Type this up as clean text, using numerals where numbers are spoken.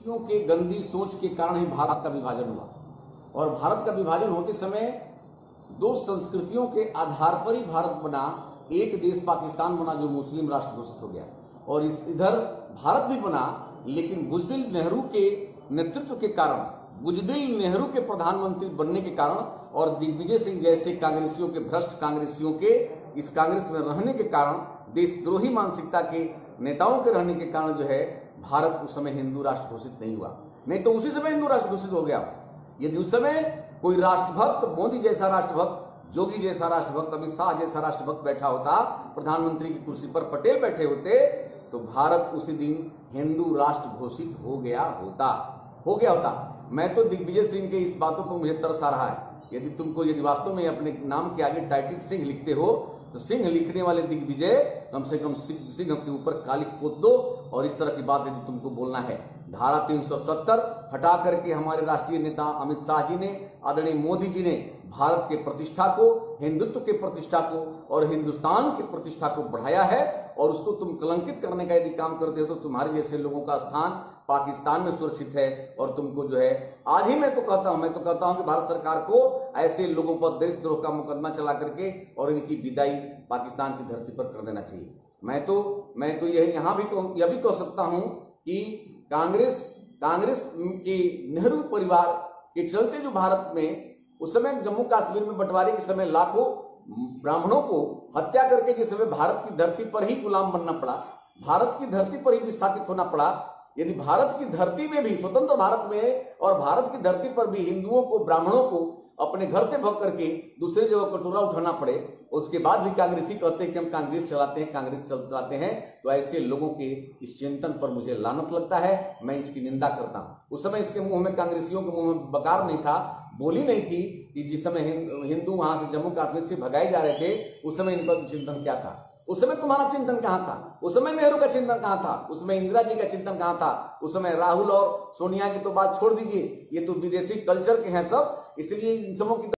कांग्रेसियों के गंदी सोच के कारण ही भारत का विभाजन हुआ। और भारत का विभाजन होते समय दो संस्कृतियों के आधार पर ही भारत बना। एक देश पाकिस्तान बना जो मुस्लिम राष्ट्र घोषित हो गया, और इधर भारत भी बना, लेकिन बुज़दिल नेहरू के नेतृत्व के कारण, बुज़दिल नेहरू के प्रधानमंत्री बनने के कारण और दिग्विजय सिंह जैसे कांग्रेसियों के, भ्रष्ट कांग्रेसियों के इस कांग्रेस में रहने के कारण, देशद्रोही मानसिकता के नेताओं के रहने के कारण जो है भारत उस समय हिंदू राष्ट्र घोषित नहीं हुआ। नहीं तो उसी समय हिंदू राष्ट्र घोषित हो गया। यदि उस समय कोई राष्ट्रभक्त, मोदी जैसा राष्ट्रभक्त, जोगी जैसा राष्ट्रभक्त, अमित शाह जैसा राष्ट्रभक्त बैठा होता, प्रधानमंत्री की कुर्सी पर पटेल बैठे होते, तो भारत उसी दिन हिंदू राष्ट्र घोषित हो गया होता। मैं तो दिग्विजय सिंह के इस बातों पर मुझे तरस आ रहा है। यदि वास्तव में अपने नाम के आगे टाइटल सिंह लिखते हो तो सिंह लिखने वाले दिग्विजय कम से कम सिंह के ऊपर काली पोत दो। और इस तरह की बात यदि तुमको बोलना है, धारा 370 हटा करके हमारे राष्ट्रीय नेता अमित शाह जी ने, आदरणीय मोदी जी ने भारत के प्रतिष्ठा को, हिंदुत्व के प्रतिष्ठा को और हिंदुस्तान की प्रतिष्ठा को बढ़ाया है। और उसको तुम कलंकित करने का यदि काम करते हो तो तुम्हारे जैसे लोगों का स्थान पाकिस्तान में सुरक्षित है। और तुमको जो है आज ही मैं तो कहता हूं कि भारत सरकार को ऐसे लोगों पर देशद्रोह का मुकदमा चला करके और इनकी विदाई पाकिस्तान की धरती पर कर देना चाहिए। मैं तो यह भी कह सकता हूं कि कांग्रेस के नेहरू परिवार के चलते जो भारत में उस समय जम्मू कश्मीर में बंटवारे के समय लाखों ब्राह्मणों को हत्या करके जिस समय भारत की धरती पर ही गुलाम बनना पड़ा, भारत की धरती पर ही विस्थापित होना पड़ा। यदि भारत की धरती में भी, स्वतंत्र भारत में और भारत की धरती पर भी हिंदुओं को, ब्राह्मणों को अपने घर से भग करके दूसरे जगह कटोरा उठाना पड़े, उसके बाद भी कांग्रेसी कहते हैं कि हम कांग्रेस चलाते हैं, तो ऐसे लोगों के इस चिंतन पर मुझे लानत लगता है। मैं इसकी निंदा करता हूं। उस समय इसके मुंह में, कांग्रेसियों के मुंह में बकार नहीं था, बोली नहीं थी कि जिस समय हिंदू वहां से जम्मू कश्मीर से भगाए जा रहे थे, उस समय इनका चिंतन क्या था? उस समय तुम्हारा चिंतन कहां था? उस समय नेहरू का चिंतन कहां था? उस समय इंदिरा जी का चिंतन कहां था? उस समय राहुल और सोनिया की तो बात छोड़ दीजिए, ये तो विदेशी कल्चर के हैं सब, इसलिए इन सबों की